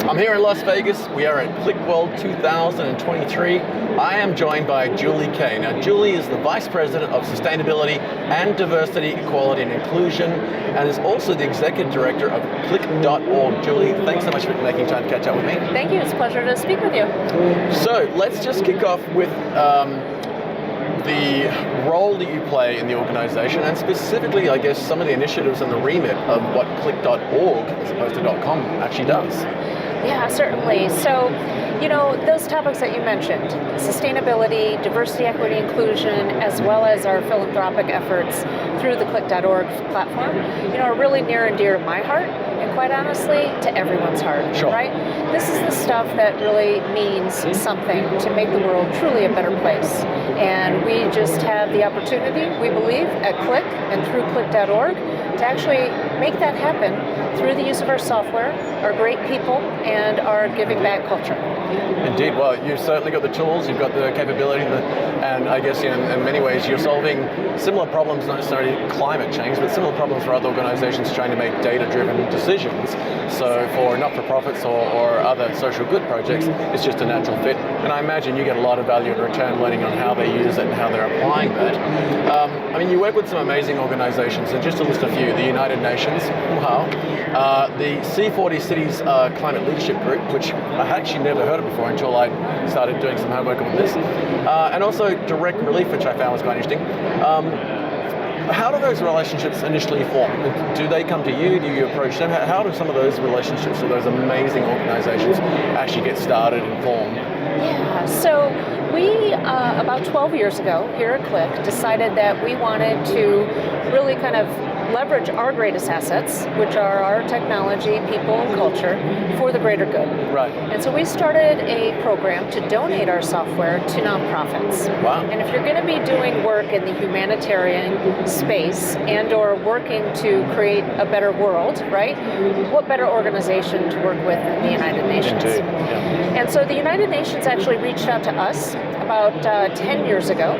I'm here in Las Vegas. We are at QlikWorld 2023. I am joined by Julie Kae. Now, Julie is the Vice President of Sustainability and Diversity, Equality and Inclusion, and is also the Executive Director of Qlik.org. Julie, thanks so much for making time to catch up with me. Thank you. It's a pleasure to speak with you. So, let's just kick off with the role that you play in the organization, and specifically, I guess, some of the initiatives and the remit of what Qlik.org, as opposed to .com, actually does. Yeah, certainly. So, those topics that you mentioned, sustainability, diversity, equity, inclusion, as well as our philanthropic efforts through the Qlik.org platform, are really near and dear to my heart, and quite honestly, to everyone's heart, sure. Right? This is the stuff that really means something to make the world truly a better place. And we just have the opportunity, we believe, at Qlik and through Qlik.org to actually make that happen through the use of our software, our great people, and our giving back culture. Indeed. Well, you've certainly got the tools, you've got the capability, and I guess in many ways you're solving similar problems, not necessarily climate change, but similar problems for other organizations trying to make data-driven decisions. So for not-for-profits or other social good projects, it's just a natural fit. And I imagine you get a lot of value in return learning on how they use it and how they're applying that. You work with some amazing organizations, and just to list a few, the United Nations, wow, the C40 Cities Climate Leadership Group, which I had actually never heard of before until I started doing some homework on this, and also Direct Relief, which I found was quite interesting. How do those relationships initially form? Do they come to you? Do you approach them? How do some of those relationships with those amazing organizations actually get started and form? Yeah, so we, about 12 years ago here at Qlik, decided that we wanted to really kind of leverage our greatest assets, which are our technology, people, and culture, for the greater good. Right. And so we started a program to donate our software to nonprofits. Wow. And if you're going to be doing work in the humanitarian space and or working to create a better world, right, what better organization to work with than the United Nations? Indeed. Yeah. And so the United Nations actually reached out to us about 10 years ago,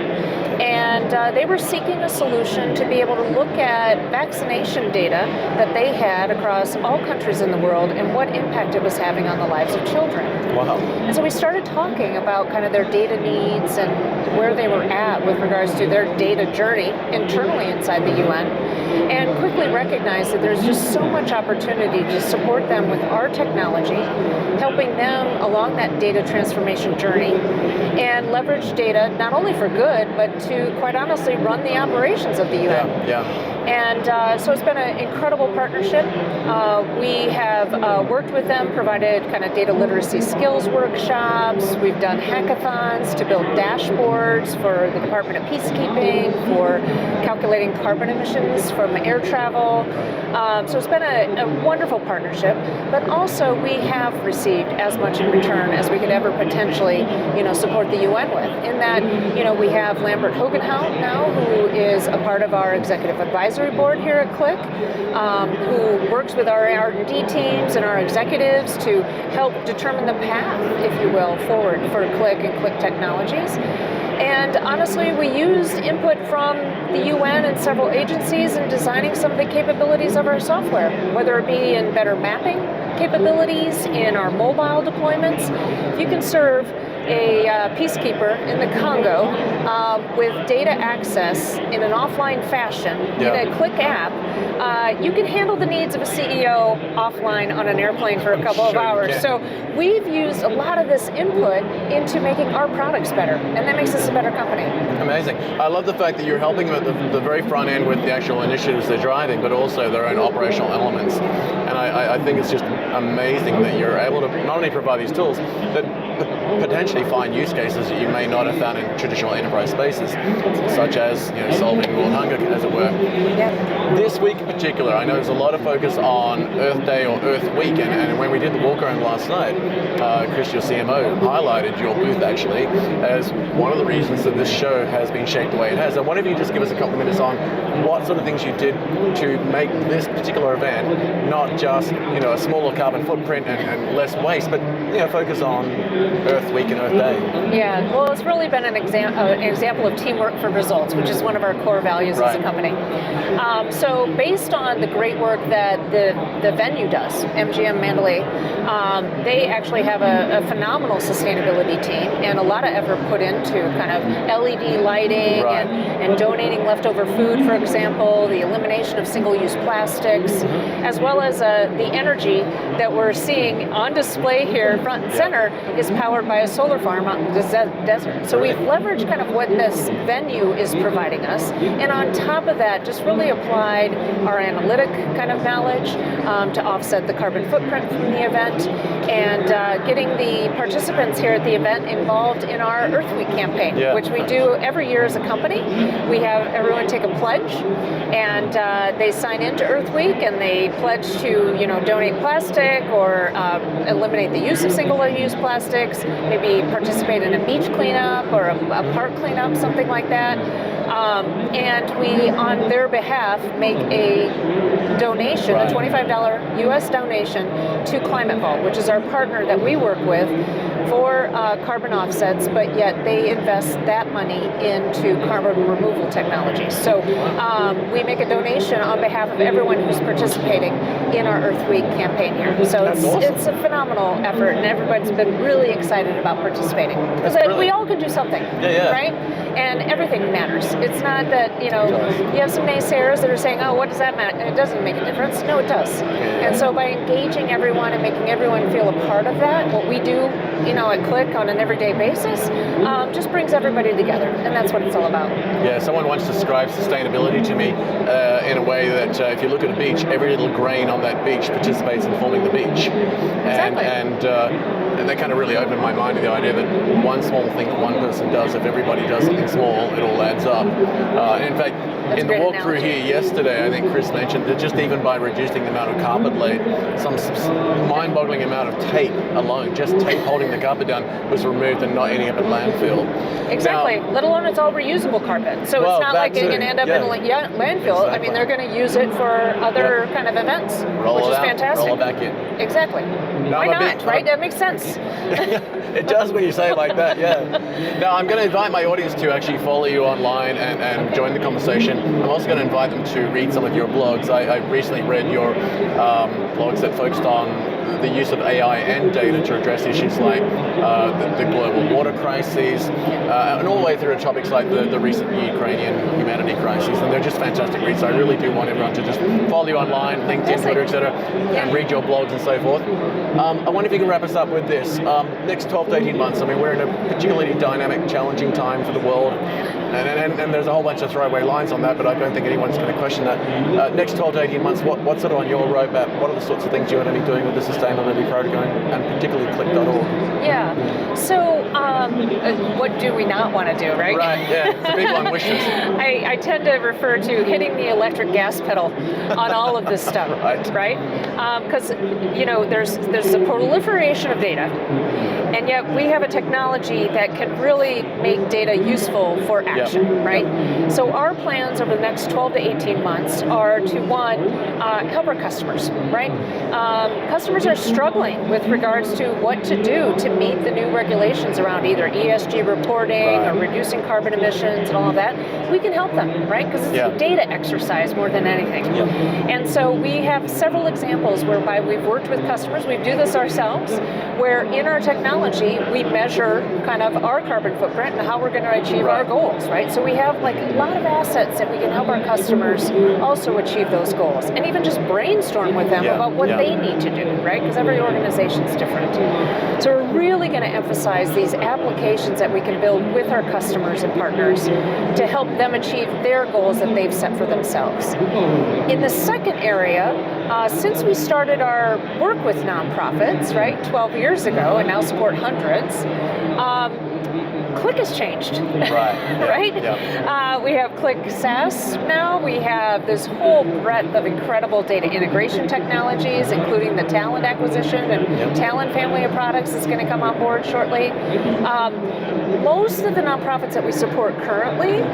and they were seeking a solution to be able to look at vaccination data that they had across all countries in the world and what impact it was having on the lives of children. Wow. And so we started talking about kind of their data needs and where they were at with regards to their data journey internally inside the UN, and quickly recognized that there's just so much opportunity to support them with our technology, helping them along that data transformation journey, and leverage data not only for good, but to quite honestly run the operations of the UN. Yeah. And so it's been an incredible partnership. We have worked with them, provided kind of data literacy skills workshops. We've done hackathons to build dashboards for the Department of Peacekeeping, for calculating carbon emissions from air travel. So it's been a wonderful partnership, but also we have received as much in return as we could ever potentially, support the UN with. In that, we have Lambert Hogenhout now, who is a part of our executive advisory board here at Qlik, who works with our R&D teams and our executives to help determine the path, if you will, forward for Qlik and Qlik Technologies. And honestly, we used input from the UN and several agencies in designing some of the capabilities of our software, whether it be in better mapping capabilities, in our mobile deployments. If you can serve a peacekeeper in the Congo with data access in an offline fashion in a Qlik app, you can handle the needs of a CEO offline on an airplane for a couple of hours. So we've used a lot of this input into making our products better, and that makes us a better company. Amazing. I love the fact that you're helping them at the very front end with the actual initiatives they're driving, but also their own operational elements. And I think it's just amazing that you're able to not only provide these tools, but potentially find use cases that you may not have found in traditional enterprise spaces, such as solving world hunger, as it were. Yep. This week in particular, I know there's a lot of focus on Earth Day or Earth Week, and when we did the walk around last night, Chris, your CMO, highlighted your booth actually as one of the reasons that this show has been shaped the way it has. I wonder if you just give us a couple of minutes on what sort of things you did to make this particular event not just a smaller carbon footprint and less waste, but focus on Earth Week and Earth Day. Yeah, well, it's really been an example of teamwork for results, which is one of our core values as a company. So based on the great work that the the venue does, MGM Mandalay. They actually have a phenomenal sustainability team and a lot of effort put into kind of LED lighting and donating leftover food, for example, the elimination of single-use plastics, as well as the energy that we're seeing on display here front and center is powered by a solar farm out in the desert. So we've leveraged kind of what this venue is providing us, and on top of that, just really applied our analytic kind of knowledge to offset the carbon footprint from the event, and getting the participants here at the event involved in our Earth Week campaign, which we do every year as a company. We have everyone take a pledge, and they sign into Earth Week, and they pledge to donate plastic or eliminate the use of single-use plastics, maybe participate in a beach cleanup or a park cleanup, something like that. And we, on their behalf, make a donation, a $25 US donation to Climate Vault, which is our partner that we work with for carbon offsets, but yet they invest that money into carbon removal technology. So we make a donation on behalf of everyone who's participating in our Earth Week campaign here. So it's a phenomenal effort, and everybody's been really excited about participating. Because we all can do something, right? And everything matters. It's not that, you have some naysayers that are saying, oh, what does that matter? It doesn't make a difference. No, it does. And so by engaging everyone and making everyone feel a part of that, what we do, at Qlik on an everyday basis, just brings everybody together. And that's what it's all about. Yeah, someone once described sustainability to me in a way that if you look at a beach, every little grain on that beach participates in forming the beach. Exactly. And that kind of really opened my mind to the idea that one small thing that one person does, if everybody does something small, it all adds up. In fact, in the walkthrough here yesterday, I think Chris mentioned that just even by reducing the amount of carpet laid, some mind-boggling amount of tape alone, just tape holding the carpet down, was removed and not ending up in landfill. Exactly. Now, let alone it's all reusable carpet. So it's not like it can end up in landfill. Exactly. I mean, they're going to use it for other kind of events, which is fantastic. Roll it back in. Exactly. Why not, right? That makes sense. It does when you say it like that, Now, I'm going to invite my audience to actually follow you online and join the conversation. I'm also going to invite them to read some of your blogs. I recently read your blogs that focused on the use of AI and data to address issues like the global water crises, and all the way through to topics like the recent Ukrainian humanity crisis. And they're just fantastic reads. So I really do want everyone to just follow you online, LinkedIn, Twitter, etc., and read your blogs and so forth. I wonder if you can wrap us up with this. Next 12 to 18 months, I mean, we're in a particularly dynamic, challenging time for the world. And there's a whole bunch of throwaway lines on that, but I don't think anyone's going to question that. Next 12 to 18 months, what's sort of on your roadmap? What are the sorts of things you're going to be doing with the Sustainability Program, and particularly Qlik.org? Yeah, so what do we not want to do, right? Right, it's a big one, wishes. I tend to refer to hitting the electric gas pedal on all of this stuff, right? Because, there's a proliferation of data, and yet we have a technology that can really make data useful for action, right? So our plans over the next 12 to 18 months are to, one, help our customers, right? Customers are struggling with regards to what to do to meet the new regulations around either ESG reporting or reducing carbon emissions and all of that. We can help them, right? Because it's a data exercise more than anything. And so we have several examples whereby we've worked with customers, we do this ourselves, where in our technology, we measure kind of our carbon footprint and how we're going to achieve our goals, right? So we have like a lot of assets that we can help our customers also achieve those goals, and even just brainstorm with them about what they need to do, right? Because every organization is different. So we're really going to emphasize these applications that we can build with our customers and partners to help them achieve their goals that they've set for themselves. In the second area, since we started our work with nonprofits, right, 12 years ago, and now support hundreds, Qlik has changed, right? We have Qlik SaaS now. We have this whole breadth of incredible data integration technologies, including the Talent acquisition and Talent family of products is going to come on board shortly. Most of the nonprofits that we support currently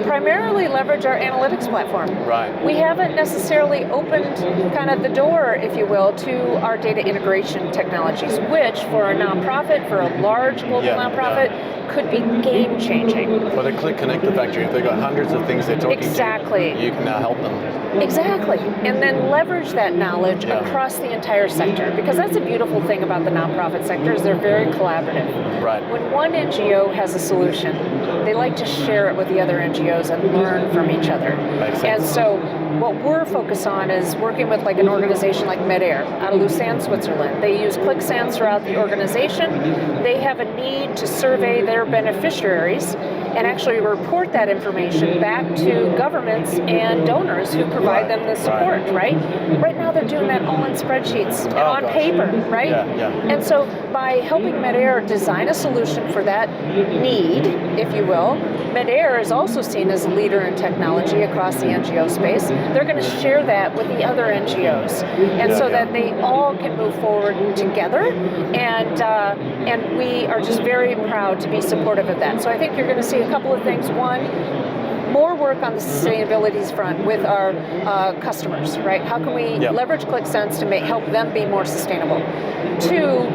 primarily leverage our analytics platform. Right. We haven't necessarily opened kind of the door, if you will, to our data integration technologies, which for a nonprofit, for a large global nonprofit, could be game changing. For the Qlik Connector Factory, if they've got hundreds of things they're talking Exactly. to, you can now help them. Exactly. And then leverage that knowledge across the entire sector, because that's a beautiful thing about the nonprofit sector is they're very collaborative. Right. When one NGO has a solution, they like to share it with the other NGOs and learn from each other. Makes sense. And so what we're focused on is working with like an organization like MedAir out of Lucerne, Switzerland. They use QlikSense throughout the organization. They have a need to survey their beneficiaries and actually report that information back to governments and donors who provide them the support, right? Right now they're doing that all in spreadsheets and on paper, right? Yeah. And so by helping MedAir design a solution for that need, if you will, MedAir is also seen as a leader in technology across the NGO space. They're going to share that with the other NGOs, and that they all can move forward together. And we are just very proud to be supportive of that. So I think you're going to see a couple of things. One, more work on the sustainability front with our customers, right? How can we leverage QlikSense to help them be more sustainable? Two,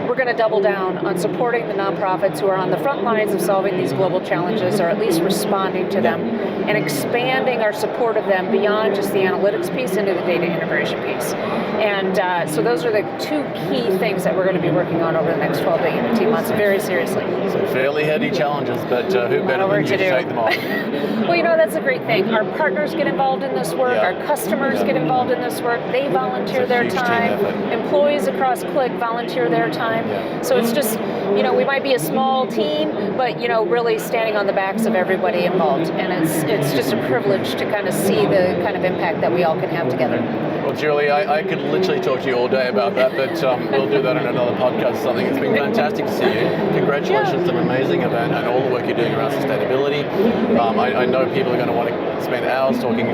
we're going to double down on supporting the nonprofits who are on the front lines of solving these global challenges, or at least responding to them, and expanding our support of them beyond just the analytics piece into the data integration piece. And so those are the two key things that we're going to be working on over the next 12 to 18 months very seriously. Some fairly heady challenges, but who better than you to take them on? Well, that's a great thing. Our partners get involved in this work. Our customers get involved in this work. They volunteer their time. Employees across Qlik volunteer their time. So it's just, we might be a small team, but, really standing on the backs of everybody involved. And it's just a privilege to kind of see the kind of impact that we all can have together. Well, Julie, I could literally talk to you all day about that, but we'll do that in another podcast or something. It's been fantastic to see you. Congratulations, it's an amazing event and all the work you're doing around sustainability. I know people are going to want to spend hours talking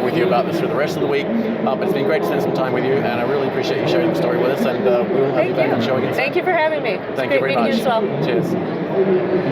with you about this for the rest of the week, but it's been great to spend some time with you, and I really appreciate you sharing the story with us, and we'll have you back on the show again soon. Thank you for having me. Thank you very much. It's great meeting you as well. Cheers.